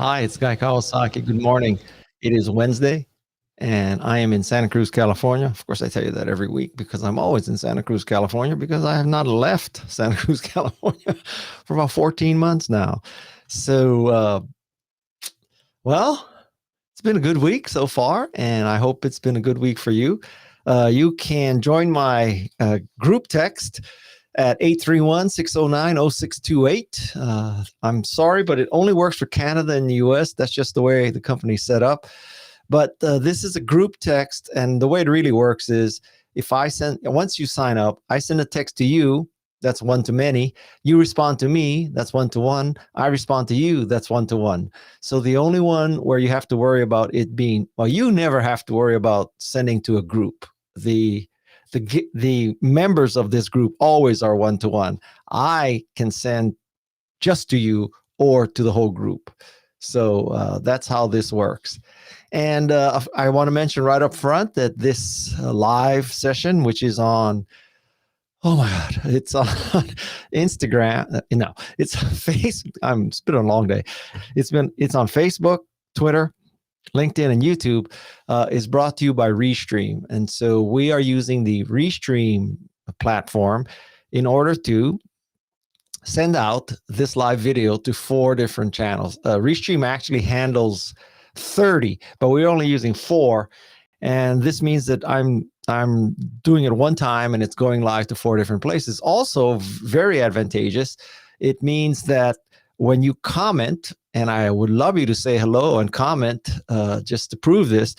Hi, it's Guy Kawasaki. Good morning. It is Wednesday, and I am in Santa Cruz, California. Of course, I tell you that every week because I'm always in Santa Cruz, California, because I have not left Santa Cruz, California for about 14 months now. So, well, it's been a good week so far, and I hope it's been a good week for you. You can join my group text at 831-609-0628. I'm sorry, but it only works for Canada and the US. That's just the way the company's set up. But this is a group text, and the way it really works is once you sign up, I send a text to you, that's one to many. You respond to me, that's one to one. I respond to you, that's one to one. So the only one where you have to worry about it being, well, you never have to worry about sending to a group. The members of this group always are one to one. I can send just to you or to the whole group. So that's how this works. And I want to mention right up front that this live session, which is on, oh my God, it's on Instagram. No, it's Facebook. It's been a long day. It's on Facebook, Twitter, LinkedIn, and YouTube, is brought to you by Restream. And so we are using the Restream platform in order to send out this live video to 4 different channels. Restream actually handles 30, but we're only using 4. And this means that I'm doing it one time and it's going live to 4 different places. Also very advantageous. It means that when you comment, and I would love you to say hello and comment just to prove this,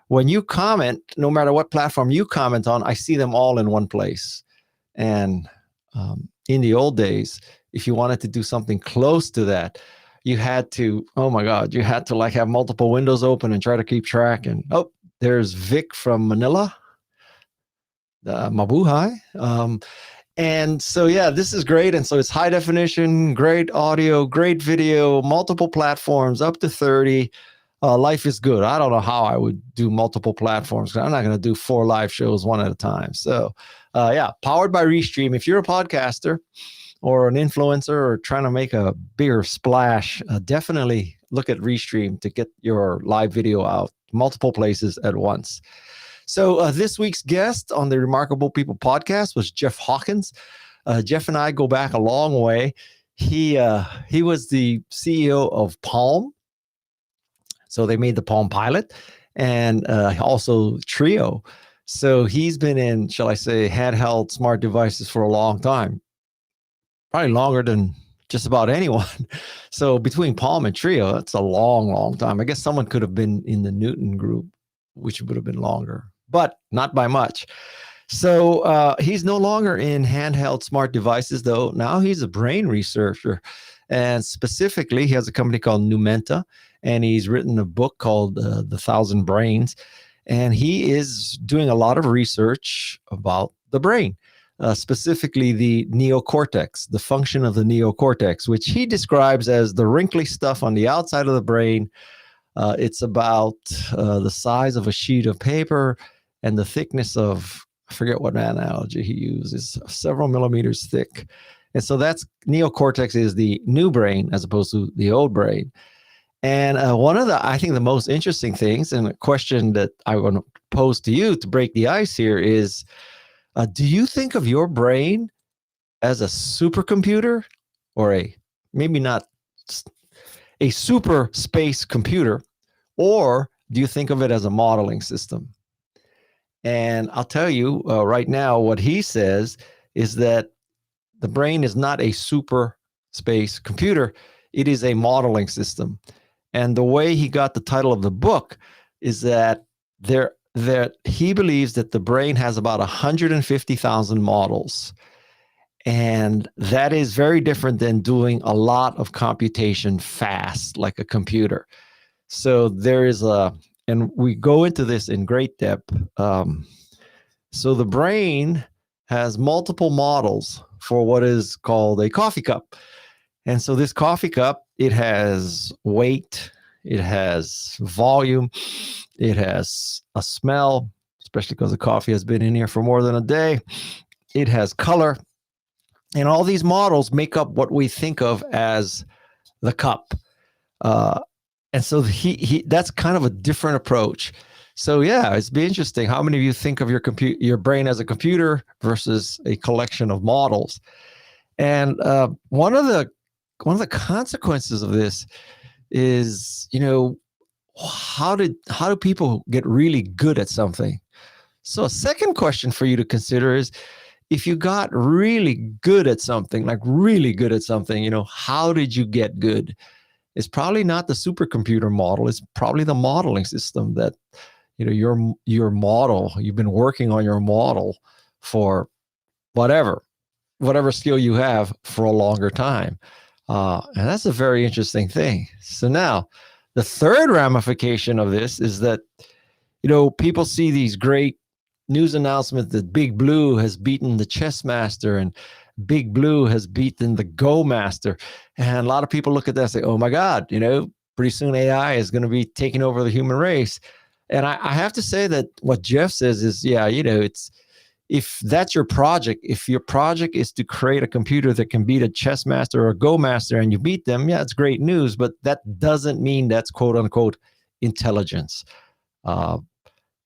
when you comment, no matter what platform you comment on, I see them all in one place. And in the old days, if you wanted to do something close to that, you had to, oh my God, you had to like have multiple windows open and try to keep track. And oh, there's Vic from Manila. Mabuhay. And so, yeah, this is great. And so it's high definition, great audio, great video, multiple platforms, up to 30. Life is good. I don't know how I would do multiple platforms. I'm not going to do 4 live shows one at a time. So, yeah, powered by Restream. If you're a podcaster or an influencer or trying to make a bigger splash, definitely look at Restream to get your live video out multiple places at once. So this week's guest on the Remarkable People podcast was Jeff Hawkins. Jeff and I go back a long way. He was the CEO of Palm. So they made the PalmPilot and also Treo. So he's been in, shall I say, handheld smart devices for a long time. Probably longer than just about anyone. So between Palm and Treo, that's a long, long time. I guess someone could have been in the Newton group, which would have been longer, but not by much. So he's no longer in handheld smart devices, though. Now he's a brain researcher. And specifically, he has a company called Numenta, and he's written a book called The 1,000 Brains. And he is doing a lot of research about the brain, specifically the neocortex, the function of the neocortex, which he describes as the wrinkly stuff on the outside of the brain. It's about the size of a sheet of paper and the thickness of, I forget what analogy he uses, several millimeters thick. And so that's neocortex is the new brain as opposed to the old brain. And one of I think the most interesting things, and a question that I want to pose to you to break the ice here is, do you think of your brain as a supercomputer or maybe not a super space computer, or do you think of it as a modeling system? And I'll tell you right now, what he says is that the brain is not a super space computer. It is a modeling system. And the way he got the title of the book is that he believes that the brain has about 150,000 models. And that is very different than doing a lot of computation fast, like a computer. So there is and we go into this in great depth. So the brain has multiple models for what is called a coffee cup. And so this coffee cup, it has weight, it has volume, it has a smell, especially because the coffee has been in here for more than a day. It has color. And all these models make up what we think of as the cup. And so he that's kind of a different approach. So yeah, it's be interesting. How many of you think of your brain as a computer versus a collection of models? And one of the consequences of this is, how do people get really good at something? So a second question for you to consider is, if you got really good at something, like really good at something, how did you get good? It's probably not the supercomputer model. It's probably the modeling system that, your model, you've been working on your model for whatever skill you have for a longer time. And that's a very interesting thing. So now the third ramification of this is that, people see these great news announcements that Big Blue has beaten the chess master and Big Blue has beaten the Go master. And a lot of people look at that and say, oh my God, pretty soon AI is going to be taking over the human race. And I have to say that what Jeff says is, yeah, it's, if that's your project, if your project is to create a computer that can beat a chess master or a Go master and you beat them, yeah, it's great news, but that doesn't mean that's quote unquote intelligence.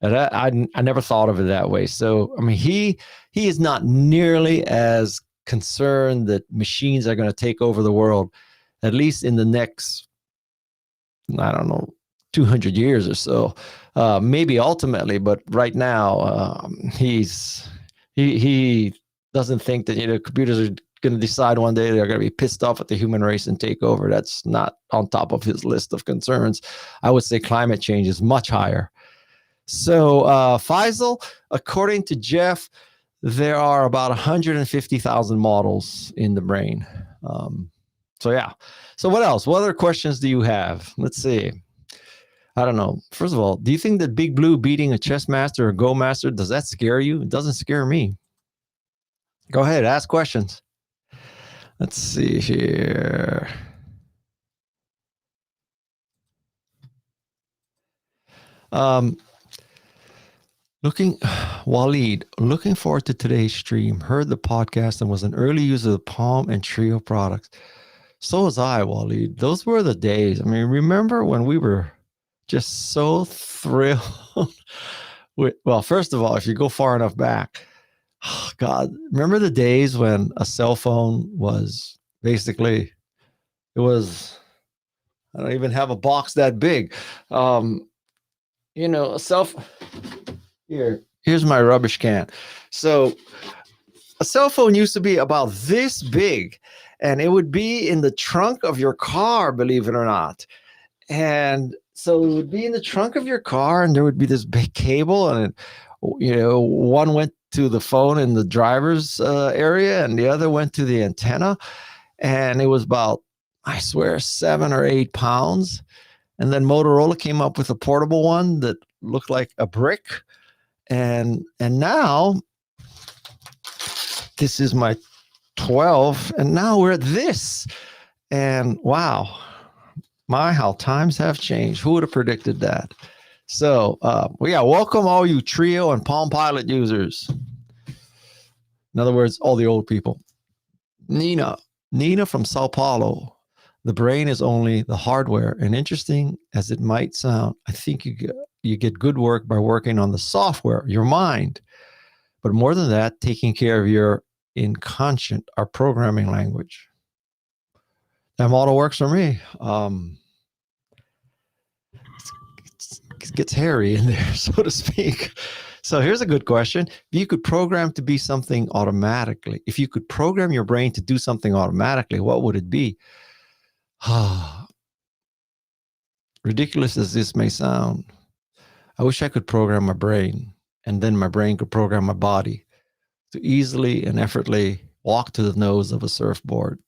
And I never thought of it that way. So, I mean, he is not nearly as concerned that machines are going to take over the world, at least in the next, I don't know, 200 years or so. Maybe ultimately, but right now, he doesn't think that, computers are going to decide one day they're going to be pissed off at the human race and take over. That's not on top of his list of concerns. I would say climate change is much higher. So, Faisal, according to Jeff, there are about 150,000 models in the brain. So yeah. So what else? What other questions do you have? Let's see. I don't know. First of all, do you think that Big Blue beating a chess master or Go master, does that scare you? It doesn't scare me. Go ahead, ask questions. Let's see here. Waleed, looking forward to today's stream. Heard the podcast and was an early user of the Palm and Treo products. So was I, Waleed. Those were the days. I mean, remember when we were just so thrilled? Well, first of all, if you go far enough back, oh God, remember the days when a cell phone was basically, I don't even have a box that big. A cell phone. Here's my rubbish can. So a cell phone used to be about this big, and it would be in the trunk of your car, believe it or not. And so it would be in the trunk of your car, and there would be this big cable, and one went to the phone in the driver's area, and the other went to the antenna. And it was about, I swear, 7 or 8 pounds. And then Motorola came up with a portable one that looked like a brick. And now this is my 12, and now we're at this. And wow, how times have changed. Who would have predicted that? So welcome all you Treo and PalmPilot users. In other words, all the old people. Nina from Sao Paulo. The brain is only the hardware, and interesting as it might sound, I think you get good work by working on the software, your mind. But more than that, taking care of your inconscient, our programming language. That model works for me. It gets hairy in there, so to speak. So here's a good question. If you could program to be something automatically, if you could program your brain to do something automatically, what would it be? Ridiculous as this may sound, I wish I could program my brain, and then my brain could program my body to easily and effortlessly walk to the nose of a surfboard.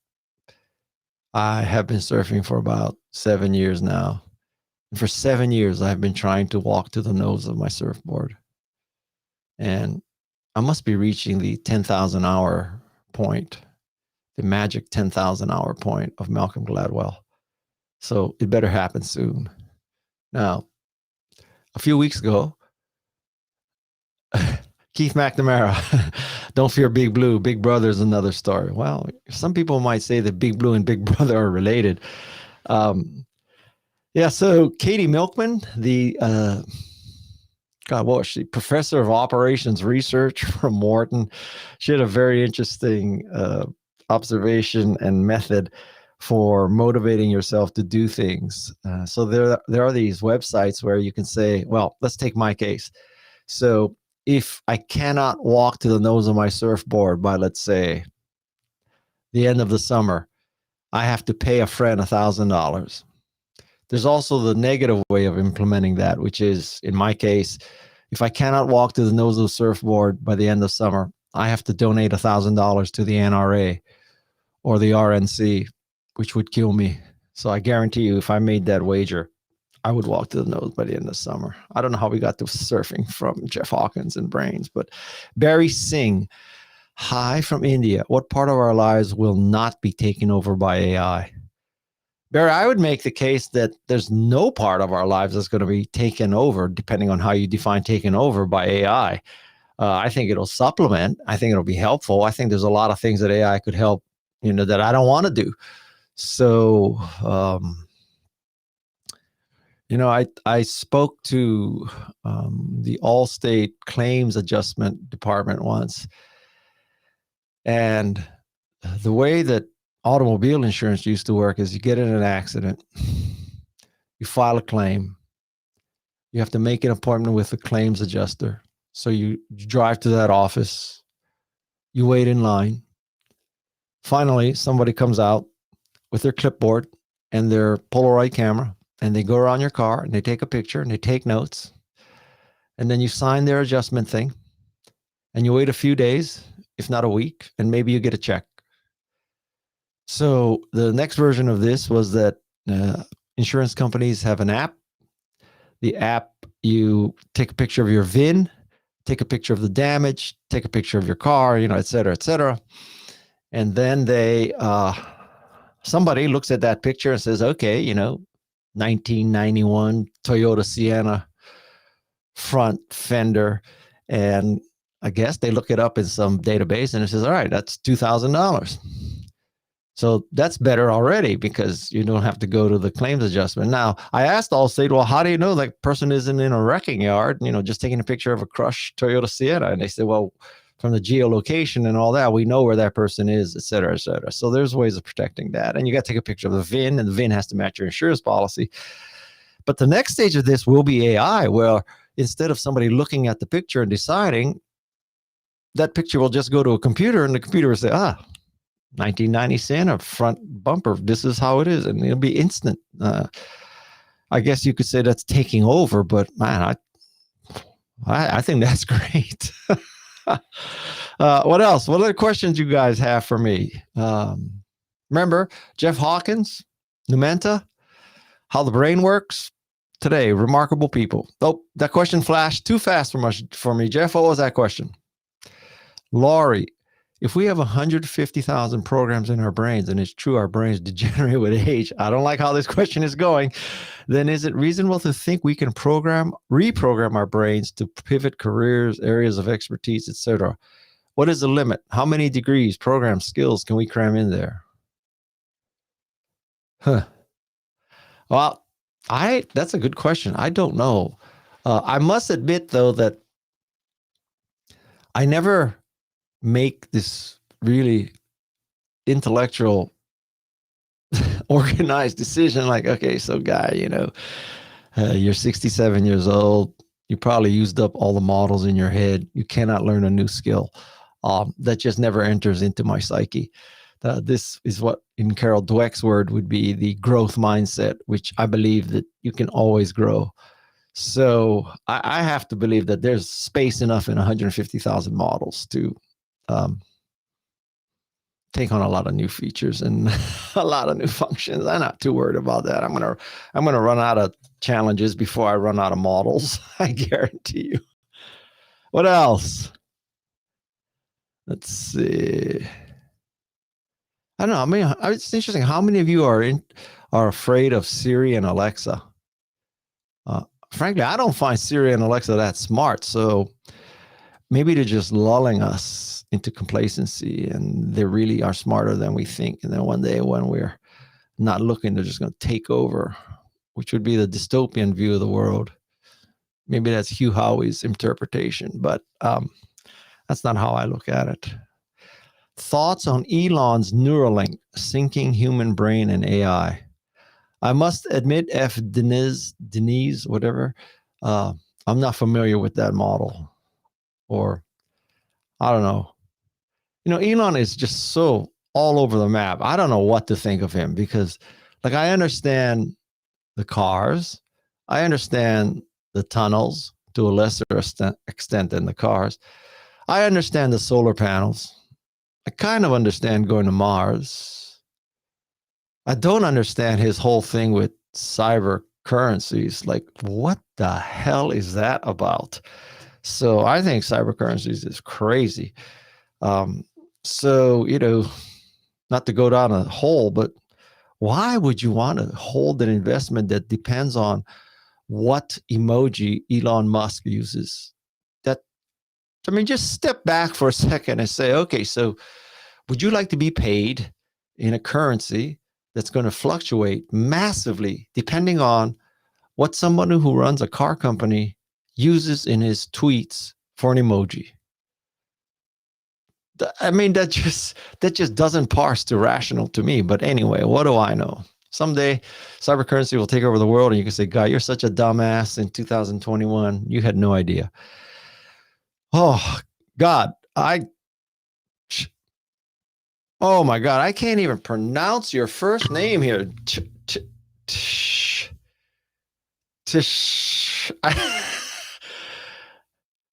I have been surfing for about 7 years now. And for 7 years, I've been trying to walk to the nose of my surfboard. And I must be reaching the 10,000 hour point, the magic 10,000 hour point of Malcolm Gladwell. So it better happen soon. Now, a few weeks ago, Keith McNamara, don't fear Big Blue. Big Brother is another story. Well, some people might say that Big Blue and Big Brother are related. Yeah. So Katie Milkman, the God, what was she? Professor of Operations Research from Wharton. She had a very interesting observation and method for motivating yourself to do things. So there are these websites where you can say, well, let's take my case. So if I cannot walk to the nose of my surfboard by, let's say, the end of the summer, I have to pay a friend $1,000. There's also the negative way of implementing that, which is, in my case, if I cannot walk to the nose of the surfboard by the end of summer, I have to donate $1,000 to the NRA or the RNC, which would kill me. So I guarantee you, if I made that wager, I would walk to the nose by the end of summer. I don't know how we got to surfing from Jeff Hawkins and brains, but Barry Singh, hi from India. What part of our lives will not be taken over by AI? Barry, I would make the case that there's no part of our lives that's going to be taken over, depending on how you define taken over, by AI. I think it'll supplement. I think it'll be helpful. I think there's a lot of things that AI could help, that I don't want to do. So, I spoke to the Allstate Claims Adjustment Department once, and the way that automobile insurance used to work is you get in an accident, you file a claim, you have to make an appointment with the claims adjuster. So you drive to that office, you wait in line. Finally, somebody comes out with their clipboard and their Polaroid camera, and they go around your car and they take a picture and they take notes. And then you sign their adjustment thing and you wait a few days, if not a week, and maybe you get a check. So the next version of this was that insurance companies have an app. The app, you take a picture of your VIN, take a picture of the damage, take a picture of your car, et cetera, et cetera. And then somebody looks at that picture and says, okay, 1991 Toyota Sienna front fender. And I guess they look it up in some database and it says, all right, that's $2,000. So that's better already because you don't have to go to the claims adjustment. Now, I asked Allstate, well, how do you know that person isn't in a wrecking yard, just taking a picture of a crushed Toyota Sienna? And they said, well, from the geolocation and all that, we know where that person is, et cetera, et cetera. So there's ways of protecting that. And you got to take a picture of the VIN, and the VIN has to match your insurance policy. But the next stage of this will be AI, where instead of somebody looking at the picture and deciding, that picture will just go to a computer, and the computer will say, 1990 Sienna front bumper, this is how it is, and it'll be instant. I guess you could say that's taking over, but man, I think that's great. What else? What other questions you guys have for me? Remember Jeff Hawkins, Numenta, how the brain works? Today, remarkable people. Oh, that question flashed too fast for me. Jeff, what was that question? Laurie, if we have 150,000 programs in our brains, and it's true our brains degenerate with age, I don't like how this question is going, then is it reasonable to think we can reprogram our brains to pivot careers, areas of expertise, etc.? What is the limit? How many degrees, programs, skills can we cram in there? Well, that's a good question. I don't know. I must admit, though, that I never make this really intellectual, organized decision like, okay, so guy, you're 67 years old. You probably used up all the models in your head. You cannot learn a new skill. That just never enters into my psyche. This is what, in Carol Dweck's word, would be the growth mindset, which I believe that you can always grow. So I have to believe that there's space enough in 150,000 models to take on a lot of new features and a lot of new functions. I'm not too worried about that. I'm gonna run out of challenges before I run out of models. I guarantee you. What else? Let's see. I don't know. I mean, it's interesting. How many of you are afraid of Siri and Alexa? Frankly, I don't find Siri and Alexa that smart. So maybe they're just lulling us into complacency, and they really are smarter than we think. And then one day when we're not looking, they're just going to take over which would be the dystopian view of the world. Maybe that's Hugh Howey's interpretation, but that's not how I look at it. Thoughts on Elon's Neuralink syncing human brain and AI. I must admit, Denise, whatever, I'm not familiar with that model. Or, I don't know. Elon is just so all over the map. I don't know what to think of him because, like, I understand the cars. I understand the tunnels to a lesser extent than the cars. I understand the solar panels. I kind of understand going to Mars. I don't understand his whole thing with cyber currencies. Like, what the hell is that about? So I think cyber currencies is crazy. So, not to go down a hole, but why would you want to hold an investment that depends on what emoji Elon Musk uses? Just step back for a second and say, okay, so would you like to be paid in a currency that's going to fluctuate massively depending on what someone who runs a car company uses in his tweets for an emoji? That just doesn't parse to rational to me. But anyway, what do I know? Someday cyber currency will take over the world and you can say, God, you're such a dumbass in 2021. You had no idea. Oh, God, oh my God, I can't even pronounce your first name here.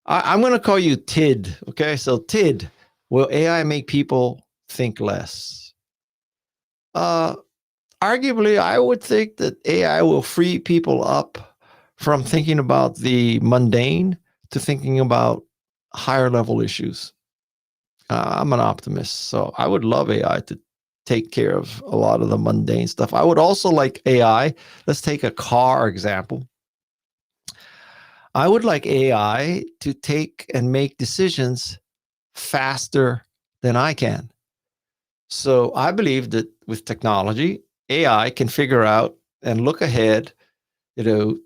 I'm going to call you Tid. Okay, so Tid, will AI make people think less? Arguably, I would think that AI will free people up from thinking about the mundane to thinking about higher level issues. I'm an optimist, so I would love AI to take care of a lot of the mundane stuff. I would also like AI. Let's take a car example. I would like AI to take and make decisions faster than I can. So I believe that with technology, AI can figure out and look ahead, to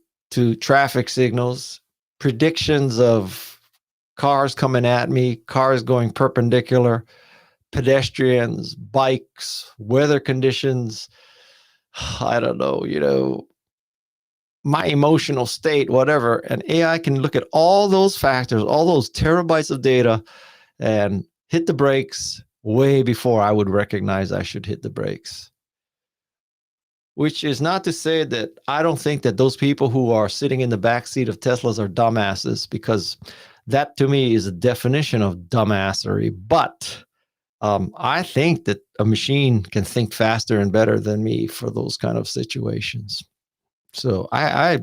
traffic signals, predictions of cars coming at me, cars going perpendicular, pedestrians, bikes, weather conditions. I don't know, my emotional state, whatever. And AI can look at all those factors, all those terabytes of data, and hit the brakes way before I would recognize I should hit the brakes. Which is not to say that I don't think that those people who are sitting in the backseat of Teslas are dumbasses, because that to me is a definition of dumbassery. But I think that a machine can think faster and better than me for those kind of situations. So I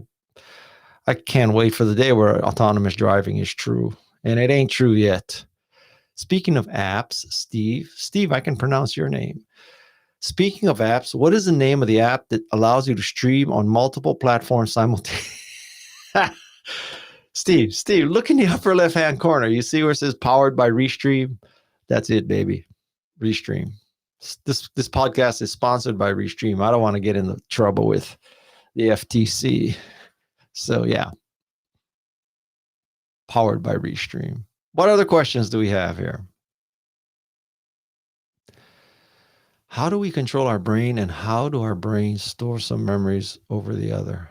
can't wait for the day where autonomous driving is true. And it ain't true yet. Speaking of apps, Steve, I can pronounce your name. Speaking of apps, what is the name of the app that allows you to stream on multiple platforms simultaneously? Steve, look in the upper left-hand corner. You see where it says powered by Restream? That's it, baby. Restream. This podcast is sponsored by Restream. I don't want to get into trouble with the FTC. So yeah, powered by Restream. What other questions do we have here? How do we control our brain, and how do our brains store some memories over the other?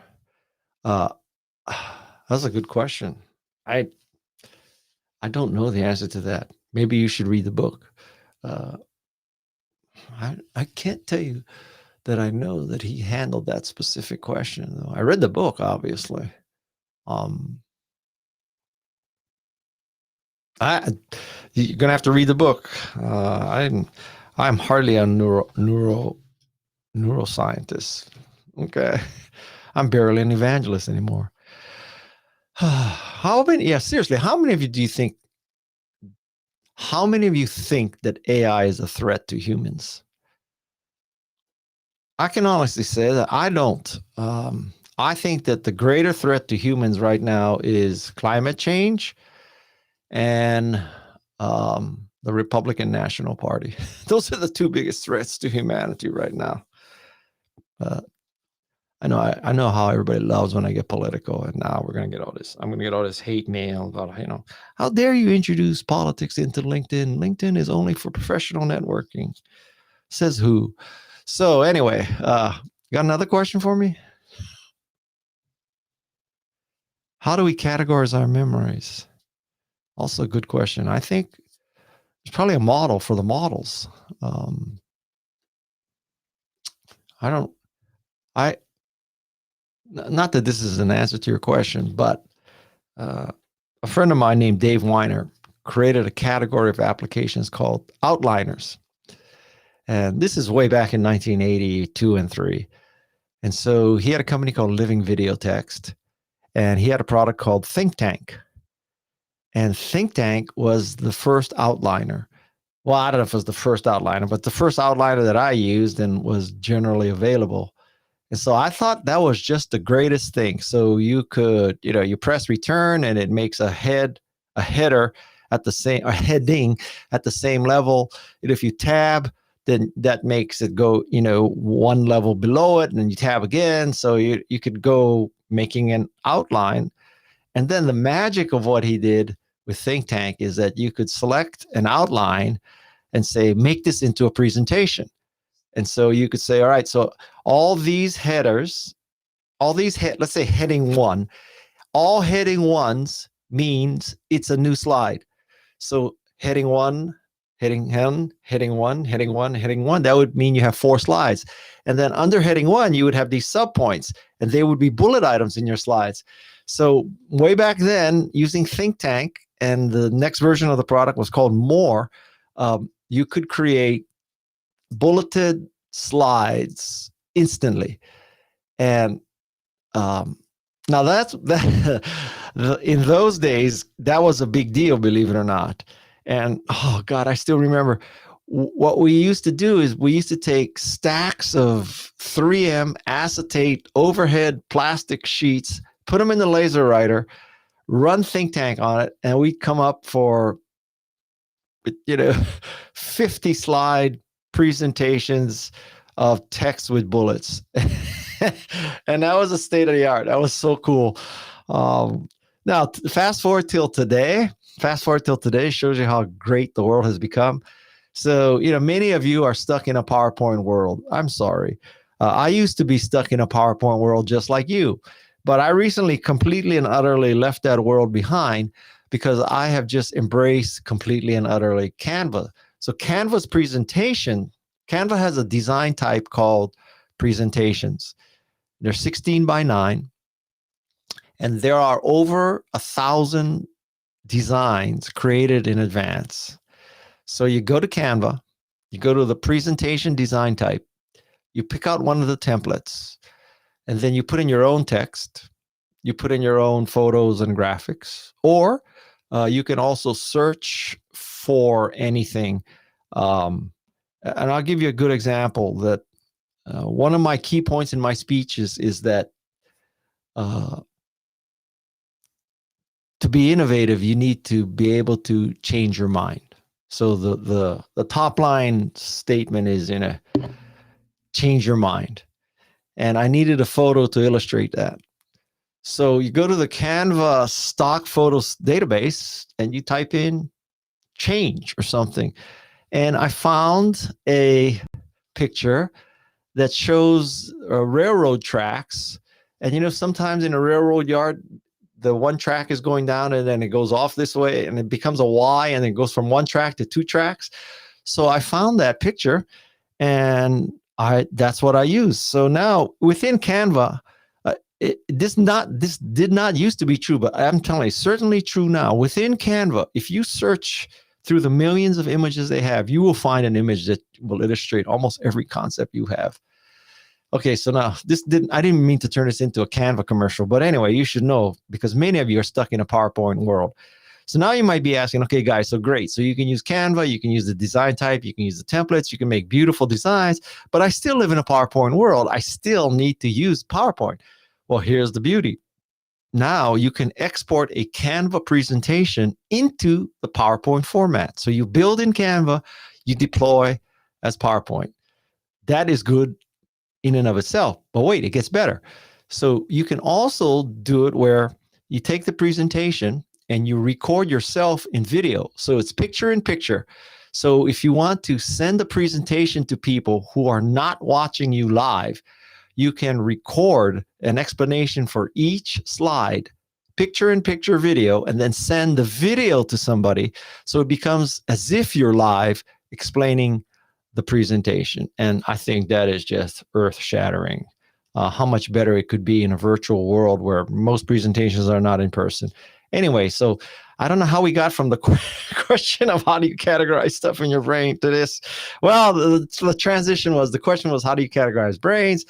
That's a good question. I don't know the answer to that. Maybe you should read the book. I can't tell you that I know that he handled that specific question, though. I read the book, obviously. You're gonna have to read the book. I'm hardly a neuroscientist. Okay, I'm barely an evangelist anymore. Seriously, how many of you think that AI is a threat to humans? I can honestly say that I don't. I think that the greater threat to humans right now is climate change and the Republican National Party. Those are the two biggest threats to humanity right now. I know how everybody loves when I get political, and now we're gonna get all this. I'm gonna get all this hate mail about, how dare you introduce politics into LinkedIn? LinkedIn is only for professional networking. Says who? So anyway, got another question for me? How do we categorize our memories? Also a good question. I think there's probably a model for the models. I don't, I, not that this is an answer to your question, but a friend of mine named Dave Weiner created a category of applications called outliners. And this is way back in 1982 and 3. And so he had a company called Living Video Text, and he had a product called Think Tank. And Think Tank was the first outliner. Well, I don't know if it was the first outliner, but the first outliner that I used and was generally available. And so I thought that was just the greatest thing. So you could, you press return and it makes a header at the same, a heading at the same level. And if you tab, then that makes it go, one level below it, and then you tab again. So you could go making an outline. And then the magic of what he did with Think Tank is that you could select an outline and say, make this into a presentation. And so you could say, all right, so all these headers, let's say heading 1, all heading 1s means it's a new slide. So heading 1, heading 1, heading 1, heading 1, heading 1, that would mean you have 4 slides. And then under heading 1, you would have these subpoints, and they would be bullet items in your slides. So way back then, using Think Tank, and the next version of the product was called More, you could create bulleted slides instantly. And now that in those days, that was a big deal, believe it or not. And oh God, I still remember what we used to do is we used to take stacks of 3M acetate overhead plastic sheets, put them in the laser writer, run Think Tank on it, and we'd come up for 50 slide presentations of text with bullets. And that was a state of the art. That was so cool. Now fast forward till today shows you how great the world has become. So, many of you are stuck in a PowerPoint world. I'm sorry. I used to be stuck in a PowerPoint world just like you, but I recently completely and utterly left that world behind because I have just embraced completely and utterly Canva. So Canva has a design type called presentations. They're 16 by 9, and there are over 1,000 designs created in advance. So you go to Canva, you go to the presentation design type, you pick out one of the templates, and then you put in your own text, you put in your own photos and graphics, or you can also search for anything. And I'll give you a good example that one of my key points in my speech is that to be innovative, you need to be able to change your mind. So the top line statement is, change your mind. And I needed a photo to illustrate that. So you go to the Canva stock photos database and you type in change or something. And I found a picture that shows railroad tracks. And sometimes in a railroad yard, the one track is going down and then it goes off this way and it becomes a Y and it goes from one track to 2 tracks. So I found that picture and that's what I use. So now within Canva, this did not used to be true, but I'm telling you, certainly true now. Within Canva, if you search through the millions of images they have, you will find an image that will illustrate almost every concept you have. Okay, so now I didn't mean to turn this into a Canva commercial, but anyway, you should know because many of you are stuck in a PowerPoint world. So now you might be asking, okay, guys, so great. So you can use Canva, you can use the design type, you can use the templates, you can make beautiful designs, but I still live in a PowerPoint world. I still need to use PowerPoint. Well, here's the beauty. Now you can export a Canva presentation into the PowerPoint format. So you build in Canva, you deploy as PowerPoint. That is good in and of itself. But wait, it gets better. So you can also do it where you take the presentation and you record yourself in video. So it's picture in picture. So if you want to send the presentation to people who are not watching you live, you can record an explanation for each slide, picture in picture video, and then send the video to somebody. So it becomes as if you're live explaining the presentation. And I think that is just earth shattering. How much better it could be in a virtual world where most presentations are not in person. Anyway, so I don't know how we got from the question of how do you categorize stuff in your brain to this. Well, the transition was, the question was, how do you categorize brains,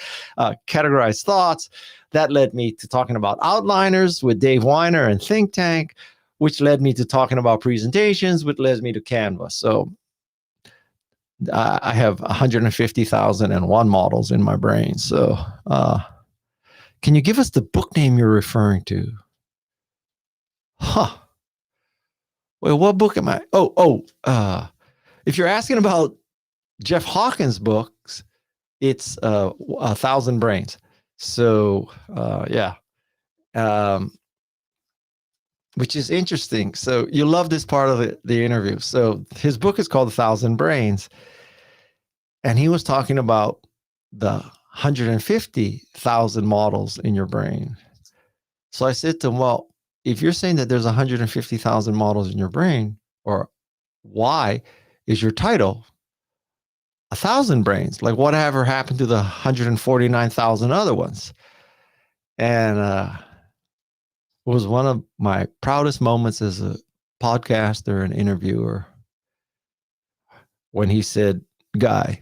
categorize thoughts? That led me to talking about outliners with Dave Weiner and Think Tank, which led me to talking about presentations, which led me to Canva. So I have 150,001 models in my brain. So can you give us the book name you're referring to? Huh. Well, what book am I? If you're asking about Jeff Hawkins' books, it's 1,000 Brains. So yeah. Which is interesting. So you love this part of the interview. So his book is called 1,000 Brains. And he was talking about the 150,000 models in your brain. So I said to him, well, if you're saying that there's 150,000 models in your brain, or why is your title 1,000 Brains? Like whatever happened to the 149,000 other ones? And it was one of my proudest moments as a podcaster and interviewer when he said, Guy,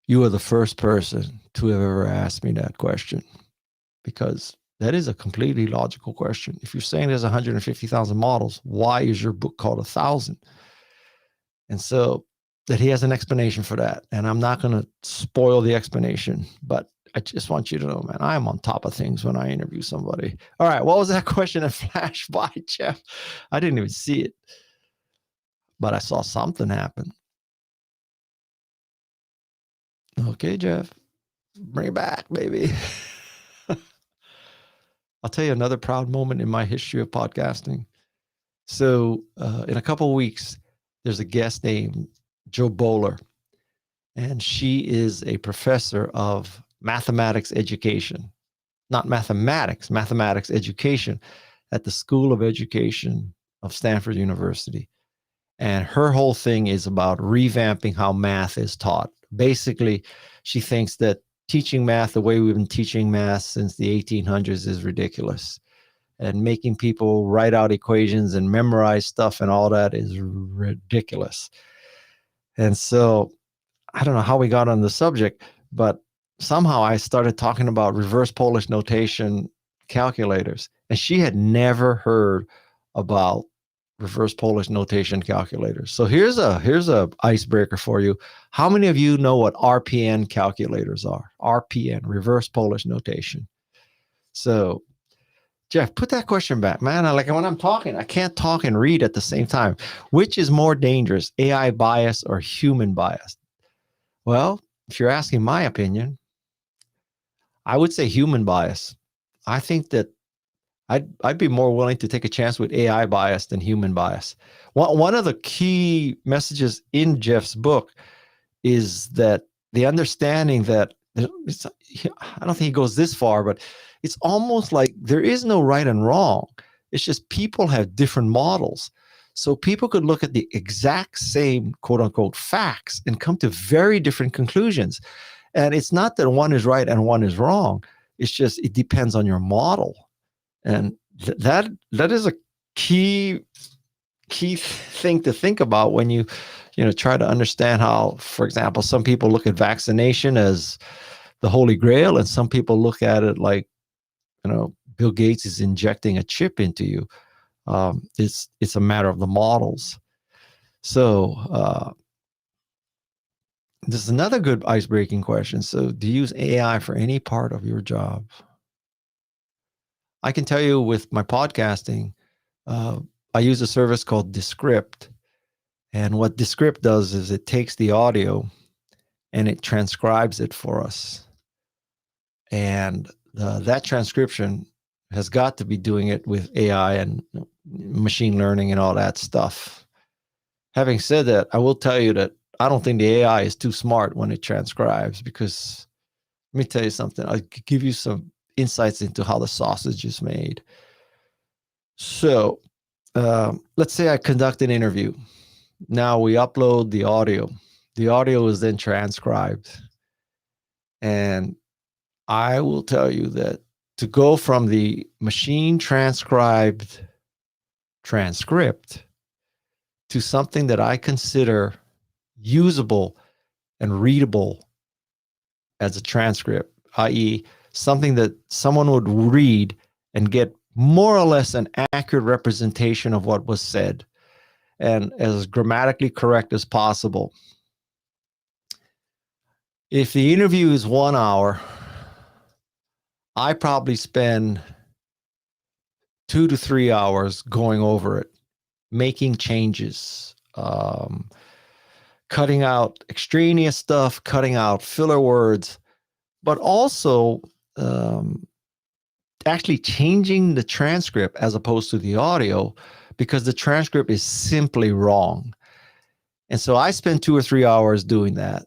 you are the first person to have ever asked me that question, because that is a completely logical question. If you're saying there's 150,000 models, why is your book called 1,000? And so that he has an explanation for that. And I'm not going to spoil the explanation, but I just want you to know, man, I am on top of things when I interview somebody. All right. What was that question that flashed by, Jeff? I didn't even see it, but I saw something happen. Okay, Jeff, bring it back, baby. I'll tell you another proud moment in my history of podcasting. So in a couple of weeks, there's a guest named Jo Boaler, and she is a professor of mathematics education, not mathematics, mathematics education at the School of Education of Stanford University. And her whole thing is about revamping how math is taught. Basically, she thinks that teaching math the way we've been teaching math since the 1800s is ridiculous. And making people write out equations and memorize stuff and all that is ridiculous. And so I don't know how we got on the subject, but somehow I started talking about reverse Polish notation calculators. And she had never heard about reverse Polish notation calculators. So here's a icebreaker for you. How many of you know what RPN calculators are? RPN, reverse Polish notation. So Jeff, put that question back, man. Like when I'm talking, I can't talk and read at the same time. Which is more dangerous, AI bias or human bias? Well, if you're asking my opinion, I would say human bias. I think that I'd be more willing to take a chance with AI bias than human bias. One of the key messages in Jeff's book is that the understanding that I don't think he goes this far, but it's almost like there is no right and wrong. It's just people have different models. So people could look at the exact same quote unquote facts and come to very different conclusions. And it's not that one is right and one is wrong. It's just, it depends on your model. And that is a key thing to think about when you try to understand how, for example, some people look at vaccination as the Holy Grail, and some people look at it like, Bill Gates is injecting a chip into you. It's a matter of the models. So this is another good ice-breaking question. So do you use AI for any part of your job? I can tell you with my podcasting, I use a service called Descript. And what Descript does is it takes the audio and it transcribes it for us. And that transcription has got to be doing it with AI and machine learning and all that stuff. Having said that, I will tell you that I don't think the AI is too smart when it transcribes, because let me tell you something. I'll give you some insights into how the sausage is made. So let's say I conduct an interview. Now we upload the audio. The audio is then transcribed. And I will tell you that to go from the machine transcribed transcript to something that I consider usable and readable as a transcript, i.e., something that someone would read and get more or less an accurate representation of what was said and as grammatically correct as possible. If the interview is 1 hour, I probably spend 2 to 3 hours going over it, making changes, cutting out extraneous stuff, cutting out filler words, but also actually changing the transcript as opposed to the audio, because the transcript is simply wrong. And so I spend 2 or 3 hours doing that.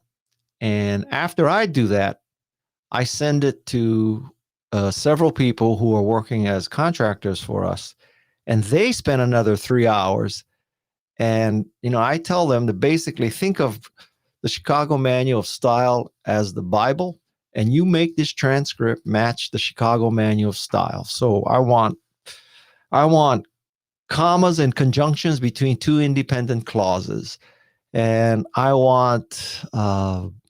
And after I do that, I send it to several people who are working as contractors for us, and they spend another 3 hours. And, I tell them to basically think of the Chicago Manual of Style as the Bible, and you make this transcript match the Chicago Manual of Style. So I want commas and conjunctions between two independent clauses. And I want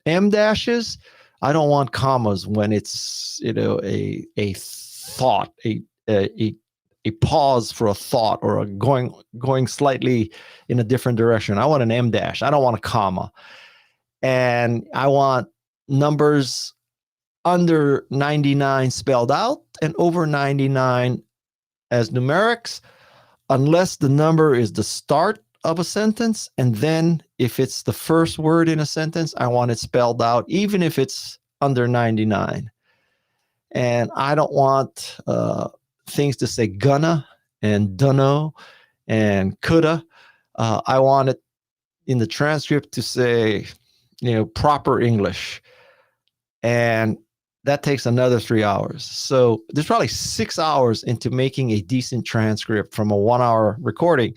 M dashes. I don't want commas when it's a thought, a pause for a thought, or a going slightly in a different direction. I want an M dash. I don't want a comma. And I want numbers under 99 spelled out and over 99 as numerics, unless the number is the start of a sentence. And then if it's the first word in a sentence, I want it spelled out, even if it's under 99. And I don't want things to say gonna and dunno and coulda. I want it in the transcript to say, proper English. And that takes another 3 hours. So there's probably 6 hours into making a decent transcript from a 1 hour recording.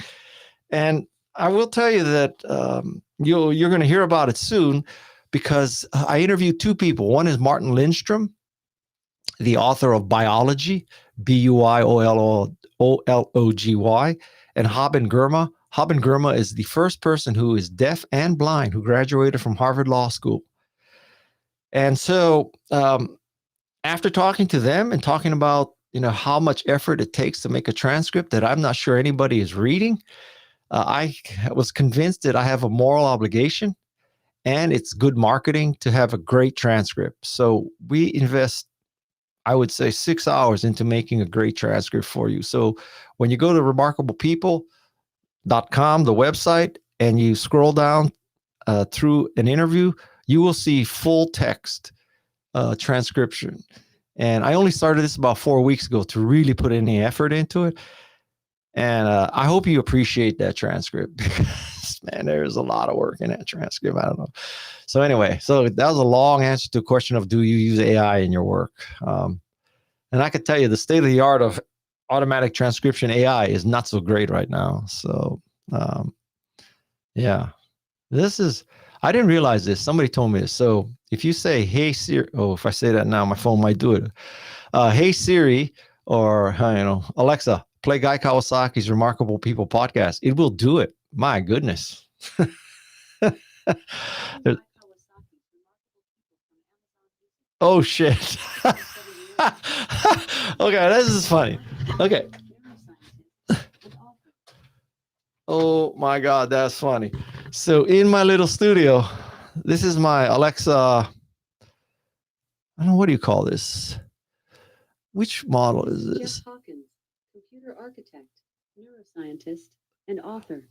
And I will tell you that you're going to hear about it soon, because I interviewed 2 people. One is Martin Lindstrom, the author of Biology, Buiolology, and Haben Girma. Haben Girma is the first person who is deaf and blind who graduated from Harvard Law School. And so after talking to them and talking about, how much effort it takes to make a transcript that I'm not sure anybody is reading, I was convinced that I have a moral obligation, and it's good marketing to have a great transcript. So we invest, I would say, 6 hours into making a great transcript for you. So when you go to remarkablepeople.com, the website, and you scroll down through an interview, you will see full text transcription. And I only started this about 4 weeks ago to really put any effort into it. And I hope you appreciate that transcript, because, man, there's a lot of work in that transcript. I don't know. So anyway, so that was a long answer to a question of, do you use AI in your work? And I could tell you the state of the art of automatic transcription AI is not so great right now. So yeah, I didn't realize this. Somebody told me this. So if you say, hey, Siri, if I say that now, my phone might do it. Hey, Siri, or, Alexa, play Guy Kawasaki's Remarkable People podcast. It will do it. My goodness. Oh, shit. Okay, this is funny. Okay. Oh, my God, that's funny. So in my little studio, this is my Alexa. I don't know, what do you call this? Which model is this? Jeff Hawkins, computer architect, neuroscientist, and author.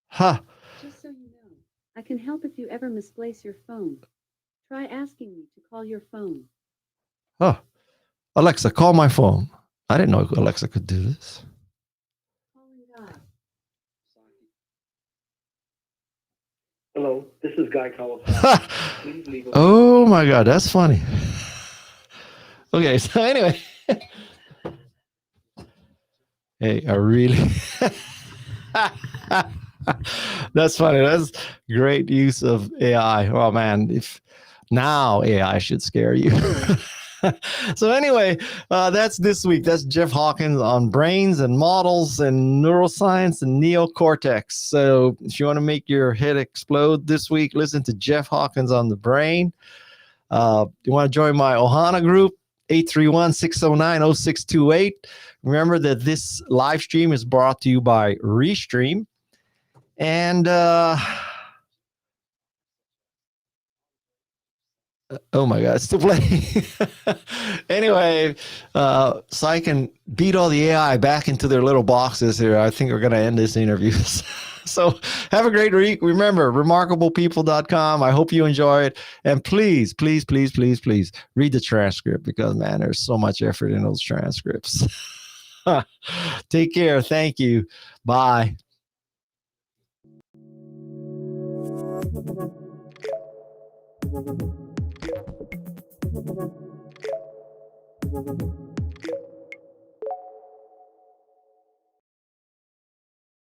Ha. Just so you know, I can help if you ever misplace your phone. Try asking me to call your phone. Oh, Alexa, call my phone. I didn't know Alexa could do this. Calling Guy. Hello, this is Guy Kawasaki. Please leave a Oh my God, that's funny. Okay, so anyway. Hey, I really. That's funny. That's great use of AI. Oh man, if now AI should scare you. So anyway, that's this week. That's Jeff Hawkins on brains and models and neuroscience and neocortex. So if you want to make your head explode this week, listen to Jeff Hawkins on the brain. You want to join my Ohana group? 831-609-0628. Remember that this live stream is brought to you by Restream. And oh my God, it's still playing. Anyway, so I can beat all the AI back into their little boxes here. I think we're going to end this interview. So have a great week. Remember, remarkablepeople.com. I hope you enjoy it. And please, please, please, please, please read the transcript because, man, there's so much effort in those transcripts. Take care. Thank you. Bye. Thank you.